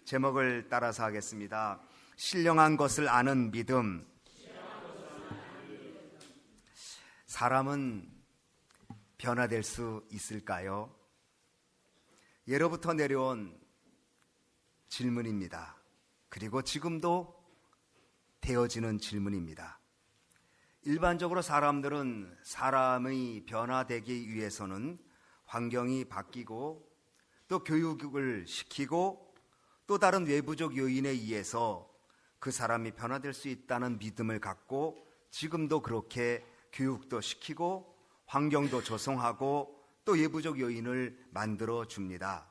제목을 따라서 하겠습니다. 신령한 것을 아는 믿음. 사람은 변화될 수 있을까요? 예로부터 내려온 질문입니다. 그리고 지금도 되어지는 질문입니다. 일반적으로 사람들은 사람의 변화되기 위해서는 환경이 바뀌고 또 교육을 시키고 또 다른 외부적 요인에 의해서 그 사람이 변화될 수 있다는 믿음을 갖고 지금도 그렇게 교육도 시키고 환경도 조성하고 또 외부적 요인을 만들어 줍니다.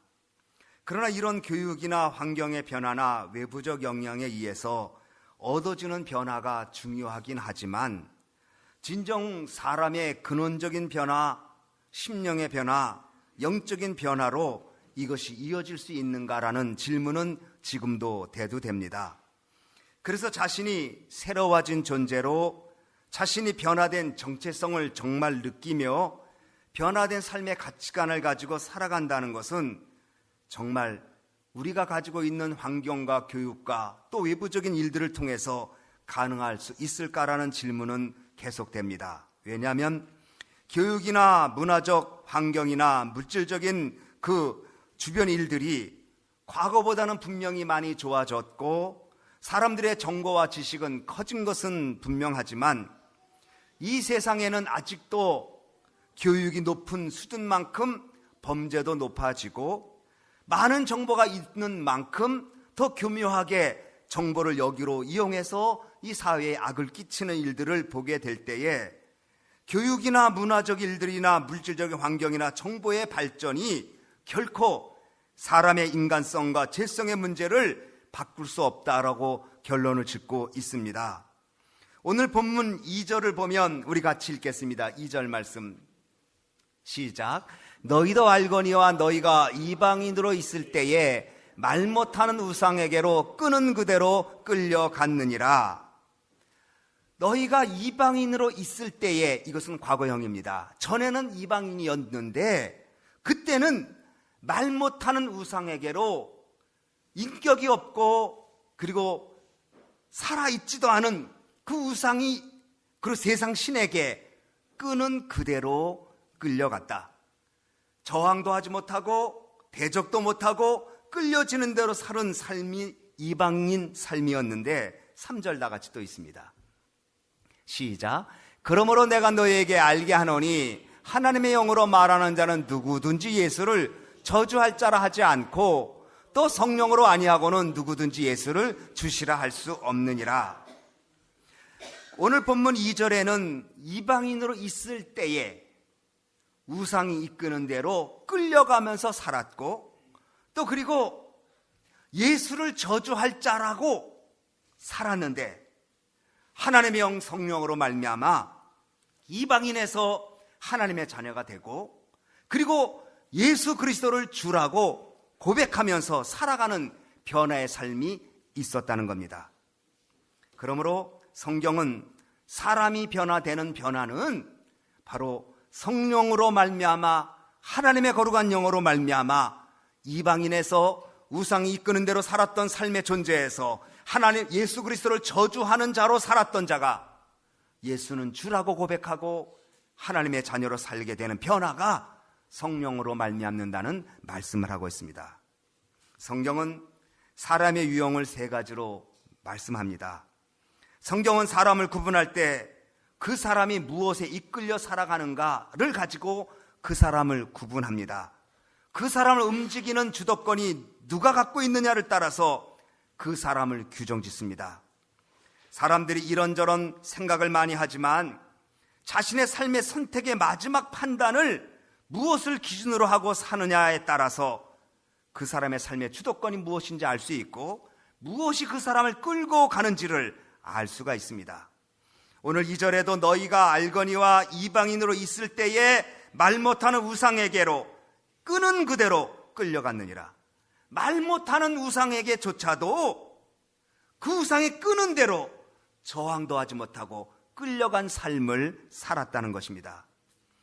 그러나 이런 교육이나 환경의 변화나 외부적 영향에 의해서 얻어지는 변화가 중요하긴 하지만 진정 사람의 근원적인 변화, 심령의 변화, 영적인 변화로 이것이 이어질 수 있는가라는 질문은 지금도 대두됩니다. 그래서 자신이 새로워진 존재로 자신이 변화된 정체성을 정말 느끼며 변화된 삶의 가치관을 가지고 살아간다는 것은 정말 우리가 가지고 있는 환경과 교육과 또 외부적인 일들을 통해서 가능할 수 있을까라는 질문은 계속됩니다. 왜냐하면 교육이나 문화적 환경이나 물질적인 그 주변 일들이 과거보다는 분명히 많이 좋아졌고 사람들의 정보와 지식은 커진 것은 분명하지만 이 세상에는 아직도 교육이 높은 수준만큼 범죄도 높아지고 많은 정보가 있는 만큼 더 교묘하게 정보를 여기로 이용해서 이 사회에 악을 끼치는 일들을 보게 될 때에 교육이나 문화적 일들이나 물질적인 환경이나 정보의 발전이 결코 사람의 인간성과 죄성의 문제를 바꿀 수 없다라고 결론을 짓고 있습니다. 오늘 본문 2절을 보면 우리 같이 읽겠습니다. 2절 말씀 시작. 너희도 알거니와 너희가 이방인으로 있을 때에 말 못하는 우상에게로 끄는 그대로 끌려갔느니라. 너희가 이방인으로 있을 때에, 이것은 과거형입니다. 전에는 이방인이었는데 그때는 말 못하는 우상에게로 인격이 없고 그리고 살아있지도 않은 그 우상이 그리고 세상 신에게 끄는 그대로 끌려갔다. 저항도 하지 못하고 대적도 못하고 끌려지는 대로 사는 삶이 이방인 삶이었는데 3절 다같이 또 있습니다. 시작. 그러므로 내가 너희에게 알게 하노니 하나님의 영으로 말하는 자는 누구든지 예수를 저주할 자라 하지 않고 또 성령으로 아니하고는 누구든지 예수를 주시라 할 수 없느니라. 오늘 본문 2절에는 이방인으로 있을 때에 우상이 이끄는 대로 끌려가면서 살았고 또 그리고 예수를 저주할 자라고 살았는데 하나님의 영 성령으로 말미암아 이방인에서 하나님의 자녀가 되고 그리고 예수 그리스도를 주라고 고백하면서 살아가는 변화의 삶이 있었다는 겁니다. 그러므로 성경은 사람이 변화되는 변화는 바로 성령으로 말미암아 하나님의 거룩한 영으로 말미암아 이방인에서 우상이 이끄는 대로 살았던 삶의 존재에서 하나님 예수 그리스도를 저주하는 자로 살았던 자가 예수는 주라고 고백하고 하나님의 자녀로 살게 되는 변화가 성령으로 말미암는다는 말씀을 하고 있습니다. 성경은 사람의 유형을 3가지로 말씀합니다. 성경은 사람을 구분할 때 그 사람이 무엇에 이끌려 살아가는가를 가지고 그 사람을 구분합니다. 그 사람을 움직이는 주도권이 누가 갖고 있느냐를 따라서 그 사람을 규정짓습니다. 사람들이 이런저런 생각을 많이 하지만 자신의 삶의 선택의 마지막 판단을 무엇을 기준으로 하고 사느냐에 따라서 그 사람의 삶의 주도권이 무엇인지 알 수 있고 무엇이 그 사람을 끌고 가는지를 알 수가 있습니다. 오늘 2절에도 너희가 알거니와 이방인으로 있을 때에 말 못하는 우상에게로 끄는 그대로 끌려갔느니라. 말 못하는 우상에게조차도 그 우상에 끄는 대로 저항도 하지 못하고 끌려간 삶을 살았다는 것입니다.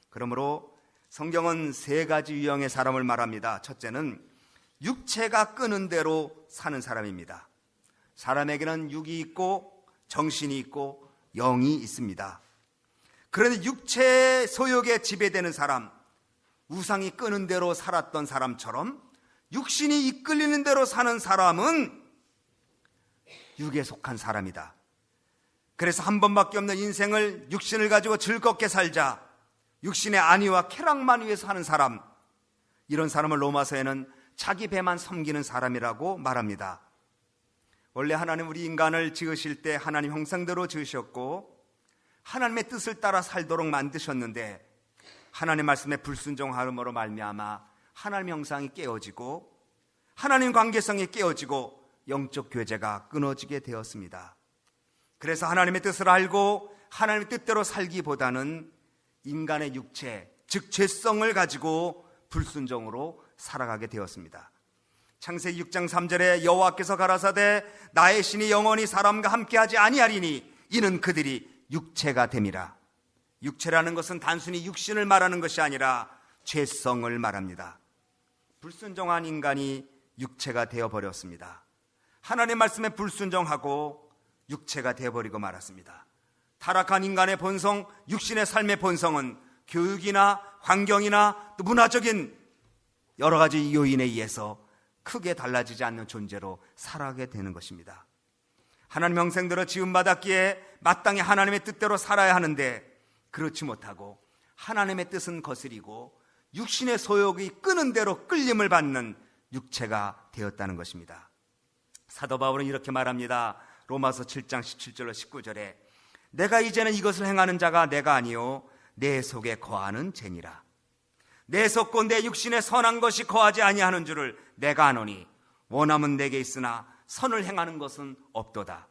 그러므로 성경은 3가지 유형의 사람을 말합니다. 첫째는 육체가 끄는 대로 사는 사람입니다. 사람에게는 육이 있고 정신이 있고 영이 있습니다. 그런데 육체의 소욕에 지배되는 사람, 우상이 끄는 대로 살았던 사람처럼 육신이 이끌리는 대로 사는 사람은 육에 속한 사람이다. 그래서 한 번밖에 없는 인생을 육신을 가지고 즐겁게 살자, 육신의 안위와 쾌락만 위해서 하는 사람, 이런 사람을 로마서에는 자기 배만 섬기는 사람이라고 말합니다. 원래 하나님 우리 인간을 지으실 때 하나님 형상대로 지으셨고 하나님의 뜻을 따라 살도록 만드셨는데 하나님 말씀에 불순종함으로 말미암아 하나님 형상이 깨어지고 하나님 관계성이 깨어지고 영적 교제가 끊어지게 되었습니다. 그래서 하나님의 뜻을 알고 하나님의 뜻대로 살기보다는 인간의 육체, 즉 죄성을 가지고 불순종으로 살아가게 되었습니다. 창세기 6장 3절에 여호와께서 가라사대 나의 신이 영원히 사람과 함께하지 아니하리니 이는 그들이 육체가 됨이라. 육체라는 것은 단순히 육신을 말하는 것이 아니라 죄성을 말합니다. 불순종한 인간이 육체가 되어버렸습니다. 하나님 말씀에 불순종하고 육체가 되어버리고 말았습니다. 타락한 인간의 본성, 육신의 삶의 본성은 교육이나 환경이나 또 문화적인 여러 가지 요인에 의해서 크게 달라지지 않는 존재로 살아가게 되는 것입니다. 하나님 형상대로 지음받았기에 마땅히 하나님의 뜻대로 살아야 하는데 그렇지 못하고 하나님의 뜻은 거스리고 육신의 소욕이 끄는 대로 끌림을 받는 육체가 되었다는 것입니다. 사도 바울은 이렇게 말합니다. 로마서 7장 17절로 19절에 내가 이제는 이것을 행하는 자가 내가 아니요 내 속에 거하는 죄니라. 내 속고 내 육신에 선한 것이 거하지 아니하는 줄을 내가 아노니 원함은 내게 있으나 선을 행하는 것은 없도다.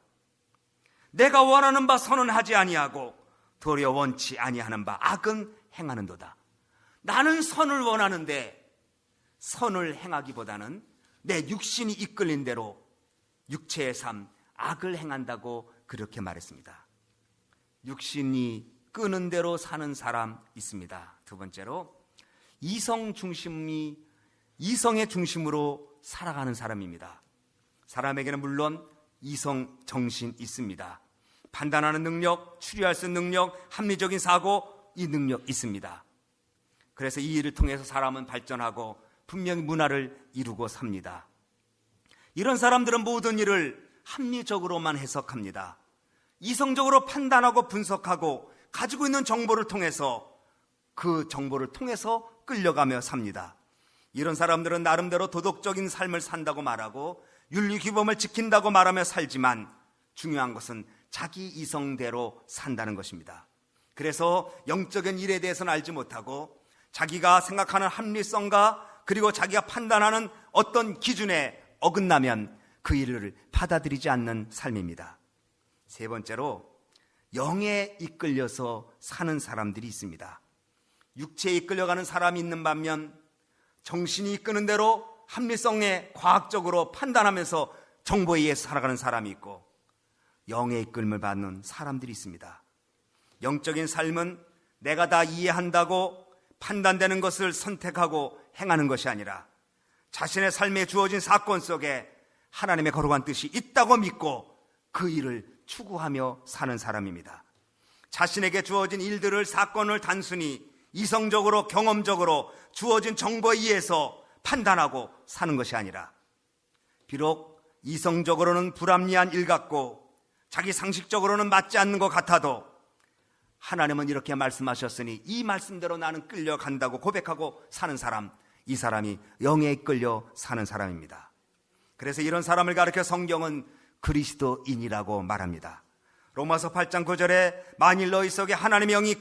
내가 원하는 바 선은 하지 아니하고 도리어 원치 아니하는 바 악은 행하는도다. 나는 선을 원하는데 선을 행하기보다는 내 육신이 이끌린 대로 육체의 삶, 악을 행한다고 그렇게 말했습니다. 육신이 끄는 대로 사는 사람 있습니다. 두 번째로 이성의 중심으로 살아가는 사람입니다. 사람에게는 물론 이성 정신 있습니다. 판단하는 능력, 추리할 수 있는 능력, 합리적인 사고, 이 능력 있습니다. 그래서 이 일을 통해서 사람은 발전하고 분명히 문화를 이루고 삽니다. 이런 사람들은 모든 일을 합리적으로만 해석합니다. 이성적으로 판단하고 분석하고 가지고 있는 정보를 통해서 그 정보를 통해서 끌려가며 삽니다. 이런 사람들은 나름대로 도덕적인 삶을 산다고 말하고 윤리규범을 지킨다고 말하며 살지만 중요한 것은 자기 이성대로 산다는 것입니다. 그래서 영적인 일에 대해서는 알지 못하고 자기가 생각하는 합리성과 그리고 자기가 판단하는 어떤 기준에 어긋나면 그 일을 받아들이지 않는 삶입니다. 세 번째로 영에 이끌려서 사는 사람들이 있습니다. 육체에 이끌려가는 사람이 있는 반면 정신이 이끄는 대로 합리성에 과학적으로 판단하면서 정보에 의해서 살아가는 사람이 있고 영의 이끌림을 받는 사람들이 있습니다. 영적인 삶은 내가 다 이해한다고 판단되는 것을 선택하고 행하는 것이 아니라 자신의 삶에 주어진 사건 속에 하나님의 거룩한 뜻이 있다고 믿고 그 일을 추구하며 사는 사람입니다. 자신에게 주어진 일들을, 사건을 단순히 이성적으로 경험적으로 주어진 정보에 의해서 판단하고 사는 것이 아니라 비록 이성적으로는 불합리한 일 같고 자기 상식적으로는 맞지 않는 것 같아도 하나님은 이렇게 말씀하셨으니 이 말씀대로 나는 끌려간다고 고백하고 사는 사람, 이 사람이 영에 이끌려 사는 사람입니다. 그래서 이런 사람을 가리켜 성경은 그리스도인이라고 말합니다. 로마서 8장 9절에 만일 너희 속에 하나님의 영이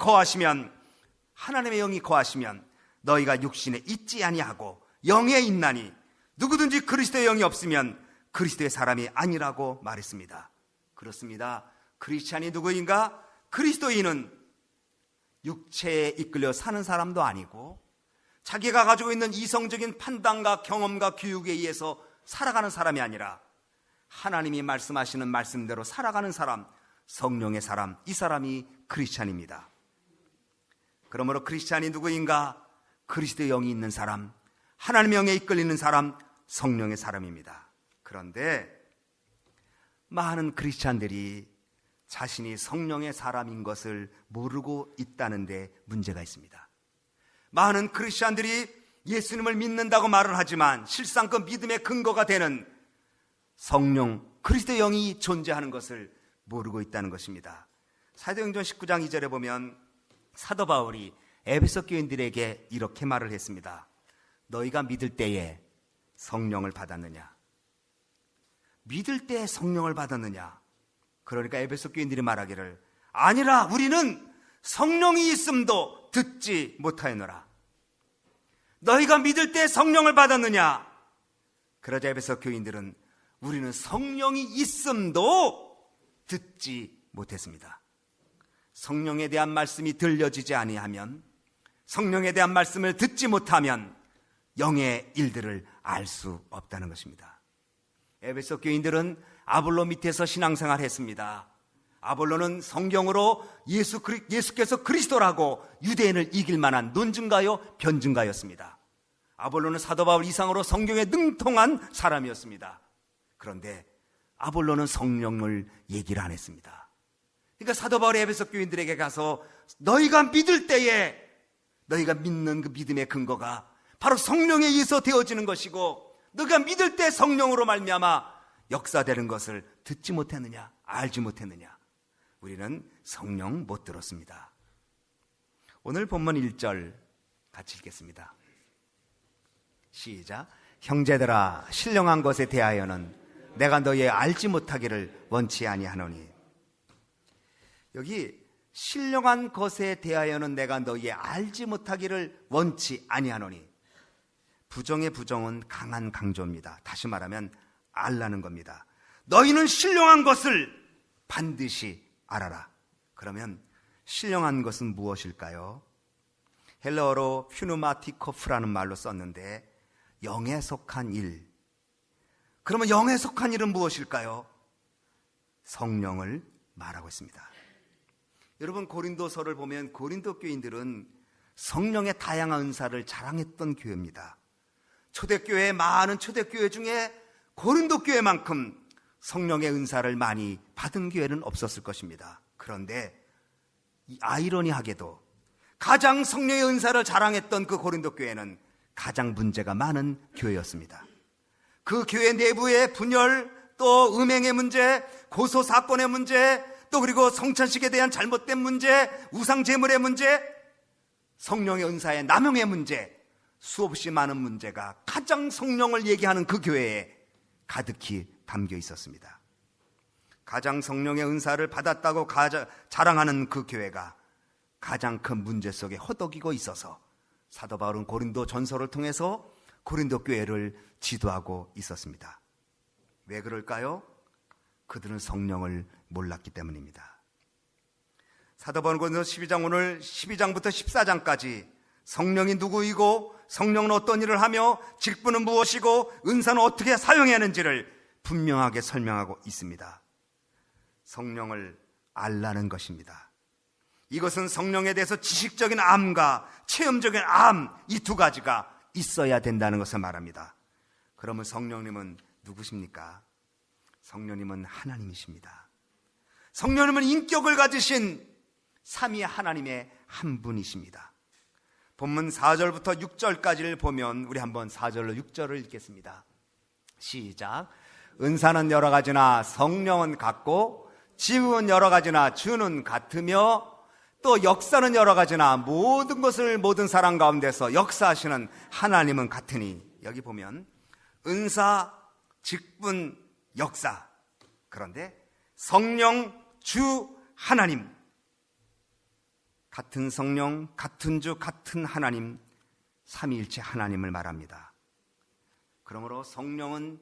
거하시면 너희가 육신에 있지 아니하고 영에 있나니 누구든지 그리스도의 영이 없으면 그리스도의 사람이 아니라고 말했습니다. 그렇습니다. 크리스찬이 누구인가? 그리스도인은 육체에 이끌려 사는 사람도 아니고 자기가 가지고 있는 이성적인 판단과 경험과 교육에 의해서 살아가는 사람이 아니라 하나님이 말씀하시는 말씀대로 살아가는 사람, 성령의 사람, 이 사람이 크리스찬입니다. 그러므로 크리스찬이 누구인가? 그리스도의 영이 있는 사람, 하나님의 영에 이끌리는 사람, 성령의 사람입니다. 그런데 많은 크리스찬들이 자신이 성령의 사람인 것을 모르고 있다는 데 문제가 있습니다. 많은 크리스찬들이 예수님을 믿는다고 말을 하지만 실상 그 믿음의 근거가 되는 성령, 그리스도의 영이 존재하는 것을 모르고 있다는 것입니다. 사도행전 19장 2절에 보면 사도 바울이 에베소 교인들에게 이렇게 말을 했습니다. 너희가 믿을 때에 성령을 받았느냐? 믿을 때에 성령을 받았느냐? 그러니까 에베소 교인들이 말하기를 아니라 우리는 성령이 있음도 듣지 못하였노라. 너희가 믿을 때에 성령을 받았느냐? 그러자 에베소 교인들은 우리는 성령이 있음도 듣지 못했습니다. 성령에 대한 말씀이 들려지지 아니하면, 성령에 대한 말씀을 듣지 못하면 영의 일들을 알 수 없다는 것입니다. 에베소 교인들은 아볼로 밑에서 신앙생활 했습니다. 아볼로는 성경으로 예수께서 그리스도라고 유대인을 이길 만한 논증가요 변증가였습니다. 아볼로는 사도 바울 이상으로 성경에 능통한 사람이었습니다. 그런데 아볼로는 성령을 얘기를 안 했습니다. 그러니까 사도 바울이 에베소 교인들에게 가서 너희가 믿을 때에 너희가 믿는 그 믿음의 근거가 바로 성령에 의해서 되어지는 것이고 너희가 믿을 때 성령으로 말미암아 역사되는 것을 듣지 못했느냐, 알지 못했느냐. 우리는 성령 못 들었습니다. 오늘 본문 1절 같이 읽겠습니다. 시작. 형제들아 신령한 것에 대하여는 내가 너희 알지 못하기를 원치 아니하노니. 여기 신령한 것에 대하여는 내가 너희 알지 못하기를 원치 아니하노니. 부정의 부정은 강한 강조입니다. 다시 말하면 알라는 겁니다. 너희는 신령한 것을 반드시 알아라. 그러면 신령한 것은 무엇일까요? 헬라어로 퓨누마티코프라는 말로 썼는데 영에 속한 일. 그러면 영에 속한 일은 무엇일까요? 성령을 말하고 있습니다. 여러분 고린도서를 보면 고린도 교인들은 성령의 다양한 은사를 자랑했던 교회입니다. 초대교회 많은 초대교회 중에 고린도 교회만큼 성령의 은사를 많이 받은 교회는 없었을 것입니다. 그런데 아이러니하게도 가장 성령의 은사를 자랑했던 그 고린도 교회는 가장 문제가 많은 교회였습니다. 그 교회 내부의 분열, 또 음행의 문제, 고소 사건의 문제, 또 그리고 성찬식에 대한 잘못된 문제, 우상 제물의 문제, 성령의 은사의 남용의 문제, 수없이 많은 문제가 가장 성령을 얘기하는 그 교회에 가득히 담겨 있었습니다. 가장 성령의 은사를 받았다고 자랑하는 그 교회가 가장 큰 문제 속에 허덕이고 있어서 사도 바울은 고린도 전서를 통해서 고린도 교회를 지도하고 있었습니다. 왜 그럴까요? 그들은 성령을 몰랐기 때문입니다. 사도 바울은 고린도 12장 오늘 12장부터 14장까지 성령이 누구이고 성령은 어떤 일을 하며 직분은 무엇이고 은사는 어떻게 사용해야 하는지를 분명하게 설명하고 있습니다. 성령을 알라는 것입니다. 이것은 성령에 대해서 지식적인 암과 체험적인 암, 이 두 가지가 있어야 된다는 것을 말합니다. 그러면 성령님은 누구십니까? 성령님은 하나님이십니다. 성령님은 인격을 가지신 삼위 하나님의 한 분이십니다. 본문 4절부터 6절까지를 보면 우리 한번 4절로 6절을 읽겠습니다. 시작. 은사는 여러 가지나 성령은 같고 지음은 여러 가지나 주는 같으며 또 역사는 여러 가지나 모든 것을 모든 사람 가운데서 역사하시는 하나님은 같으니. 여기 보면 은사, 직분, 역사. 그런데 성령, 주, 하나님. 같은 성령, 같은 주, 같은 하나님, 삼위일체 하나님을 말합니다. 그러므로 성령은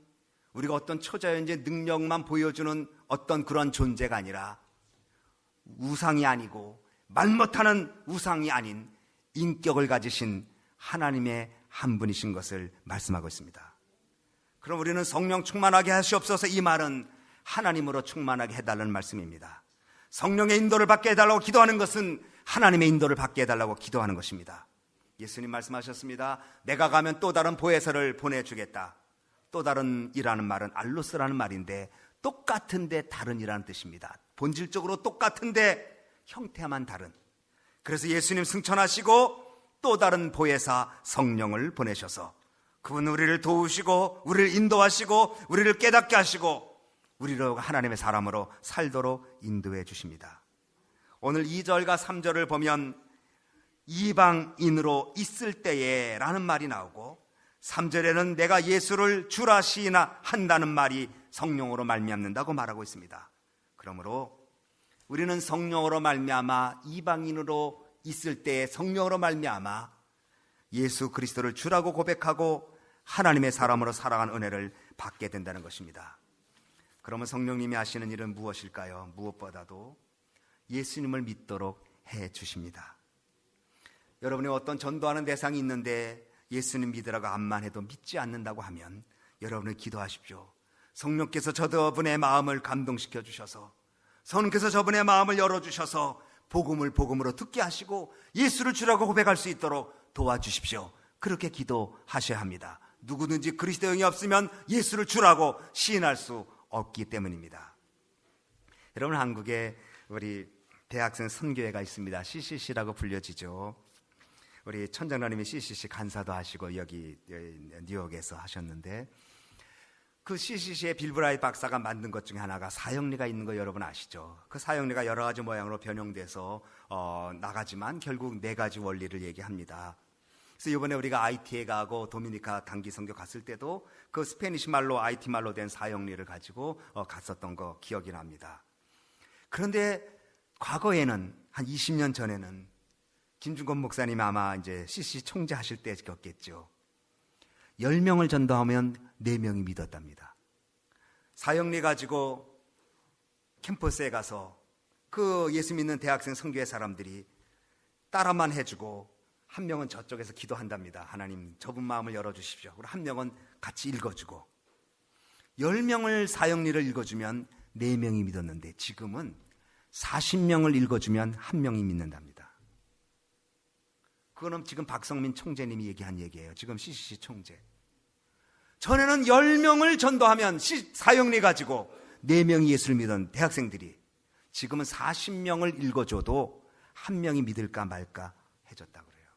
우리가 어떤 초자연의 능력만 보여주는 어떤 그런 존재가 아니라 우상이 아니고 말 못하는 우상이 아닌 인격을 가지신 하나님의 한 분이신 것을 말씀하고 있습니다. 그럼 우리는 성령 충만하게 하시옵소서. 이 말은 하나님으로 충만하게 해달라는 말씀입니다. 성령의 인도를 받게 해달라고 기도하는 것은 하나님의 인도를 받게 해달라고 기도하는 것입니다. 예수님 말씀하셨습니다. 내가 가면 또 다른 보혜사를 보내주겠다. 또 다른 이라는 말은 알로스라는 말인데 똑같은데 다른이라는 뜻입니다. 본질적으로 똑같은데 형태만 다른. 그래서 예수님 승천하시고 또 다른 보혜사 성령을 보내셔서 그분 우리를 도우시고 우리를 인도하시고 우리를 깨닫게 하시고 우리로 하나님의 사람으로 살도록 인도해 주십니다. 오늘 2절과 3절을 보면 이방인으로 있을 때에 라는 말이 나오고 3절에는 내가 예수를 주라 시인한다는 말이 성령으로 말미암는다고 말하고 있습니다. 그러므로 우리는 성령으로 말미암아 이방인으로 있을 때에 성령으로 말미암아 예수 그리스도를 주라고 고백하고 하나님의 사람으로 살아간 은혜를 받게 된다는 것입니다. 그러면 성령님이 하시는 일은 무엇일까요? 무엇보다도 예수님을 믿도록 해 주십니다. 여러분이 어떤 전도하는 대상이 있는데 예수님 믿으라고 암만 해도 믿지 않는다고 하면 여러분은 기도하십시오. 성령께서 저분의 마음을 감동시켜 주셔서 성령께서 저분의 마음을 열어주셔서 복음을 복음으로 듣게 하시고 예수를 주라고 고백할 수 있도록 도와주십시오. 그렇게 기도하셔야 합니다. 누구든지 그리스도의 영이 없으면 예수를 주라고 시인할 수 없기 때문입니다. 여러분, 한국에 우리 대학생 선교회가 있습니다. CCC라고 불려지죠. 우리 천장로님이 CCC 간사도 하시고 여기 뉴욕에서 하셨는데 그 CCC의 빌브라이 박사가 만든 것 중에 하나가 사형리가 있는 거 여러분 아시죠? 그 사형리가 여러 가지 모양으로 변형돼서 나가지만 결국 4가지 원리를 얘기합니다. 그래서 이번에 우리가 IT에 가고 도미니카 단기 선교 갔을 때도 그 스페니시 말로 IT 말로 된 사형리를 가지고 갔었던 거 기억이 납니다. 그런데 과거에는 한 20년 전에는 김준권 목사님이 아마 이제 CC 총재 하실 때 겪겠죠. 10명을 전도하면 4명이 믿었답니다. 사형리 가지고 캠퍼스에 가서 그 예수 믿는 대학생 선교회 사람들이 따라만 해주고 한 명은 저쪽에서 기도한답니다. 하나님 저분 마음을 열어주십시오. 그리고 한 명은 같이 읽어주고 10명을 사형리를 읽어주면 4명이 믿었는데 지금은 40명을 읽어주면 1명이 믿는답니다. 그거는 지금 박성민 총재님이 얘기한 얘기예요. 지금 CCC 총재. 전에는 10명을 전도하면 사형리 가지고 4명이 예수를 믿은 대학생들이 지금은 40명을 읽어줘도 1명이 믿을까 말까 해줬다 그래요.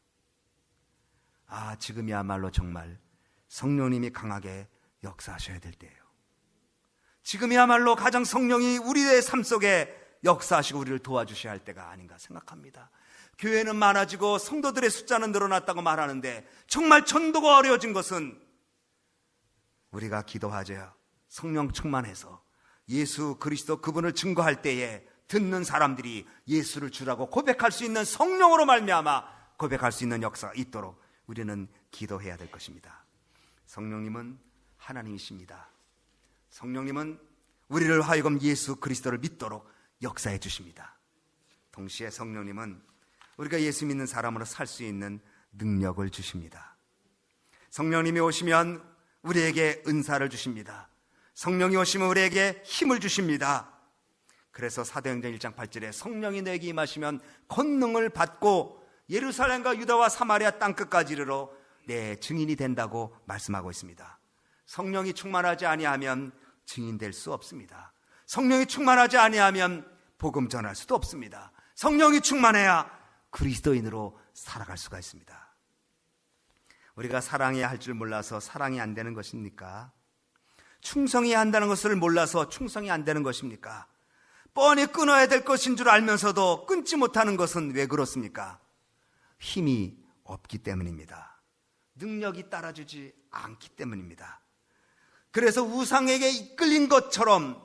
아, 지금이야말로 정말 성령님이 강하게 역사하셔야 될 때예요. 지금이야말로 가장 성령이 우리의 삶 속에 역사하시고 우리를 도와주셔야 할 때가 아닌가 생각합니다. 교회는 많아지고 성도들의 숫자는 늘어났다고 말하는데 정말 전도가 어려워진 것은 우리가 기도하자 성령 충만해서 예수 그리스도 그분을 증거할 때에 듣는 사람들이 예수를 주라고 고백할 수 있는 성령으로 말미암아 고백할 수 있는 역사가 있도록 우리는 기도해야 될 것입니다. 성령님은 하나님이십니다. 성령님은 우리를 하여금 예수 그리스도를 믿도록 역사해 주십니다. 동시에 성령님은 우리가 예수 믿는 사람으로 살 수 있는 능력을 주십니다. 성령님이 오시면 우리에게 은사를 주십니다. 성령이 오시면 우리에게 힘을 주십니다. 그래서 사도행전 1장 8절에 성령이 내게 임하시면 권능을 받고 예루살렘과 유다와 사마리아 땅끝까지 이르러 내 증인이 된다고 말씀하고 있습니다. 성령이 충만하지 아니하면 증인될 수 없습니다. 성령이 충만하지 아니하면 복음 전할 수도 없습니다. 성령이 충만해야 그리스도인으로 살아갈 수가 있습니다. 우리가 사랑해야 할 줄 몰라서 사랑이 안 되는 것입니까? 충성해야 한다는 것을 몰라서 충성이 안 되는 것입니까? 뻔히 끊어야 될 것인 줄 알면서도 끊지 못하는 것은 왜 그렇습니까? 힘이 없기 때문입니다. 능력이 따라주지 않기 때문입니다. 그래서 우상에게 이끌린 것처럼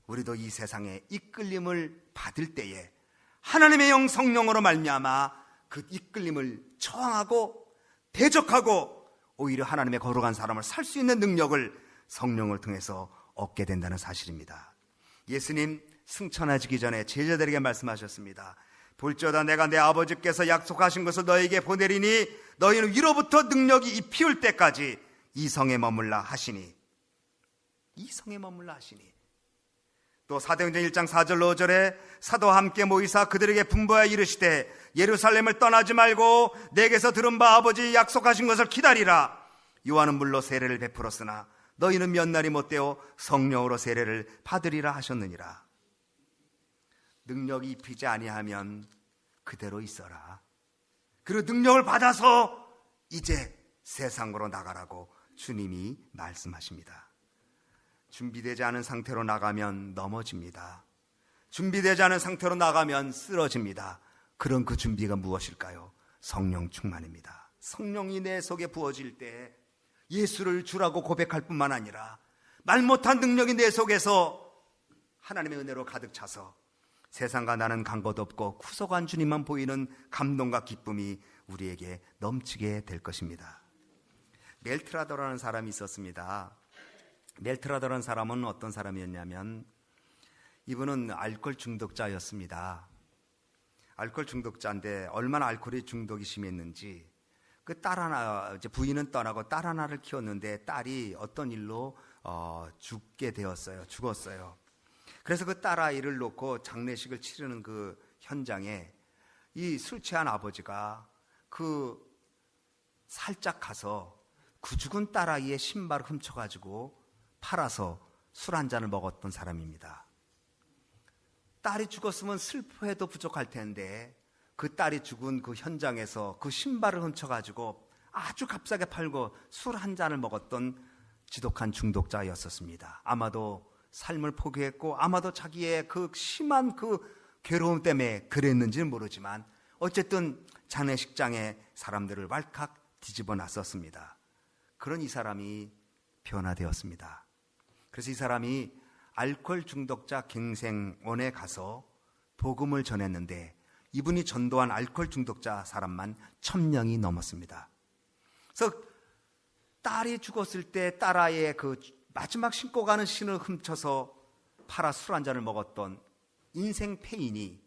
우리도 이 세상에 이끌림을 받을 때에 하나님의 영 성령으로 말미암아 그 이끌림을 저항하고 대적하고 오히려 하나님의 거룩한 사람을 살 수 있는 능력을 성령을 통해서 얻게 된다는 사실입니다. 예수님 승천하시기 전에 제자들에게 말씀하셨습니다. 볼지어다 내가 내 아버지께서 약속하신 것을 너에게 보내리니 너희는 위로부터 능력이 입히울 때까지 이 성에 머물라 하시니, 이 성에 머물라 하시니. 또 사도행전 1장 4절 5절에 사도와 함께 모이사 그들에게 분부하여 이르시되 예루살렘을 떠나지 말고 내게서 들은 바 아버지 약속하신 것을 기다리라. 요한은 물로 세례를 베풀었으나 너희는 몇 날이 못되어 성령으로 세례를 받으리라 하셨느니라. 능력이 입히지 아니하면 그대로 있어라. 그리고 능력을 받아서 이제 세상으로 나가라고 주님이 말씀하십니다. 준비되지 않은 상태로 나가면 넘어집니다. 준비되지 않은 상태로 나가면 쓰러집니다. 그런 그 준비가 무엇일까요? 성령 충만입니다. 성령이 내 속에 부어질 때 예수를 주라고 고백할 뿐만 아니라 말 못한 능력이 내 속에서 하나님의 은혜로 가득 차서 세상과 나는 간 것 없고 구속한 주님만 보이는 감동과 기쁨이 우리에게 넘치게 될 것입니다. 멜트라더라는 사람이 있었습니다. 멜트라더라는 사람은 어떤 사람이었냐면 이분은 알코올 중독자였습니다. 알코올 중독자인데 얼마나 알코올이 중독이 심했는지 그 딸 하나, 이제 부인은 떠나고 딸 하나를 키웠는데 딸이 어떤 일로 죽었어요. 그래서 그 딸아이를 놓고 장례식을 치르는 그 현장에 이 술 취한 아버지가 그 살짝 가서 그 죽은 딸아이의 신발을 훔쳐가지고 팔아서 술 한 잔을 먹었던 사람입니다. 딸이 죽었으면 슬퍼해도 부족할 텐데 그 딸이 죽은 그 현장에서 그 신발을 훔쳐가지고 아주 값싸게 팔고 술 한 잔을 먹었던 지독한 중독자였었습니다. 아마도 삶을 포기했고 아마도 자기의 그 심한 그 괴로움 때문에 그랬는지는 모르지만 어쨌든 장례식장에 사람들을 왈칵 뒤집어 놨었습니다. 그런 이 사람이 변화되었습니다. 그래서 이 사람이 알코올 중독자 갱생원에 가서 복음을 전했는데 이분이 전도한 알코올 중독자 사람만 1000명이 넘었습니다. 그래서 딸이 죽었을 때 딸아이의 그 마지막 신고 가는 신을 훔쳐서 팔아 술 한 잔을 먹었던 인생 패인이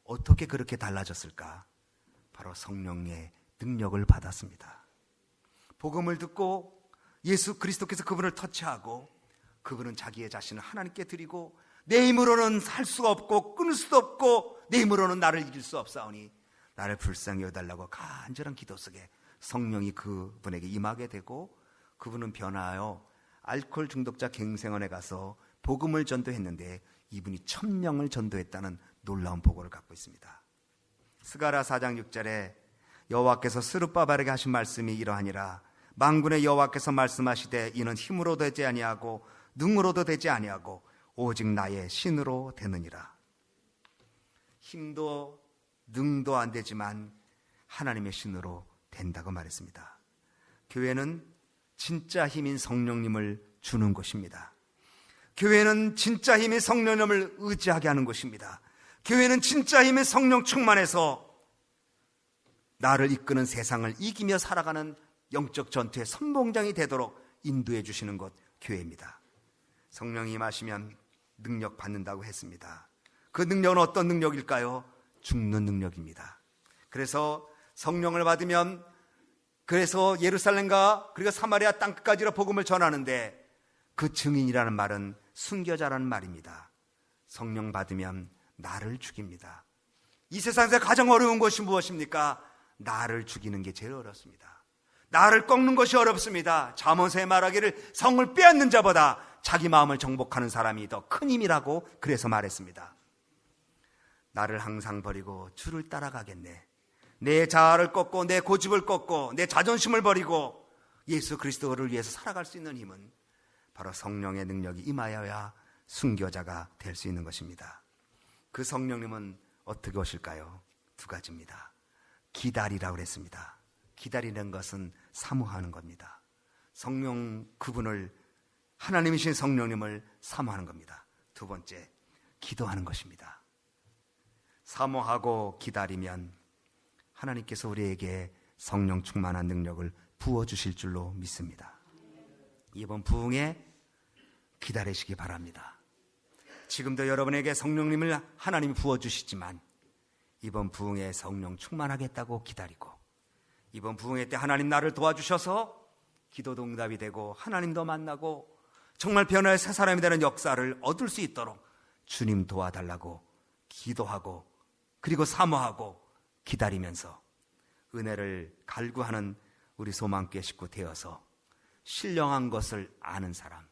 어떻게 그렇게 달라졌을까? 바로 성령의 능력을 받았습니다. 복음을 듣고 예수 그리스도께서 그분을 터치하고 그분은 자기의 자신을 하나님께 드리고 내 힘으로는 할 수가 없고 끊을 수도 없고 내 힘으로는 나를 이길 수 없사오니 나를 불쌍히 여달라고 간절한 기도 속에 성령이 그분에게 임하게 되고 그분은 변화하여 알코올 중독자 갱생원에 가서 복음을 전도했는데 이분이 1000명을 전도했다는 놀라운 보고를 갖고 있습니다. 스가랴 4장 6절에 여호와께서 스룹바벨에게 하신 말씀이 이러하니라. 만군의 여호와께서 말씀하시되 이는 힘으로 되지 아니하고 능으로도 되지 아니하고 오직 나의 신으로 되느니라. 힘도 능도 안 되지만 하나님의 신으로 된다고 말했습니다. 교회는 진짜 힘인 성령님을 주는 곳입니다. 교회는 진짜 힘인 성령님을 의지하게 하는 곳입니다. 교회는 진짜 힘의 성령 충만해서 나를 이끄는 세상을 이기며 살아가는 영적 전투의 선봉장이 되도록 인도해 주시는 곳 교회입니다. 성령이 임하시면 능력 받는다고 했습니다. 그 능력은 어떤 능력일까요? 죽는 능력입니다. 그래서 성령을 받으면 그래서 예루살렘과 그리고 사마리아 땅끝까지로 복음을 전하는데 그 증인이라는 말은 순교자라는 말입니다. 성령 받으면 나를 죽입니다. 이 세상에서 가장 어려운 것이 무엇입니까? 나를 죽이는 게 제일 어렵습니다. 나를 꺾는 것이 어렵습니다. 잠언서에 말하기를 성을 빼앗는 자보다 자기 마음을 정복하는 사람이 더 큰 힘이라고 그래서 말했습니다. 나를 항상 버리고 주를 따라가겠네. 내 자아를 꺾고 내 고집을 꺾고 내 자존심을 버리고 예수 그리스도를 위해서 살아갈 수 있는 힘은 바로 성령의 능력이 임하여야 순교자가 될 수 있는 것입니다. 그 성령님은 어떻게 오실까요? 두 가지입니다. 기다리라고 그랬습니다. 기다리는 것은 사모하는 겁니다. 성령 그분을 하나님이신 성령님을 사모하는 겁니다. 두 번째, 기도하는 것입니다. 사모하고 기다리면 하나님께서 우리에게 성령 충만한 능력을 부어주실 줄로 믿습니다. 이번 부흥에 기다리시기 바랍니다. 지금도 여러분에게 성령님을 하나님이 부어주시지만 이번 부흥에 성령 충만하겠다고 기다리고 이번 부흥회 때 하나님 나를 도와주셔서 기도도 응답이 되고 하나님도 만나고 정말 변화의 새 사람이 되는 역사를 얻을 수 있도록 주님 도와달라고 기도하고 그리고 사모하고 기다리면서 은혜를 갈구하는 우리 소망교회 식구 되어서 신령한 것을 아는 사람,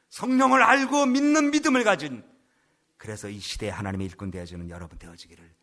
성령을 알고 믿는 믿음을 가진, 그래서 이 시대에 하나님의 일꾼 되어주는 여러분 되어지기를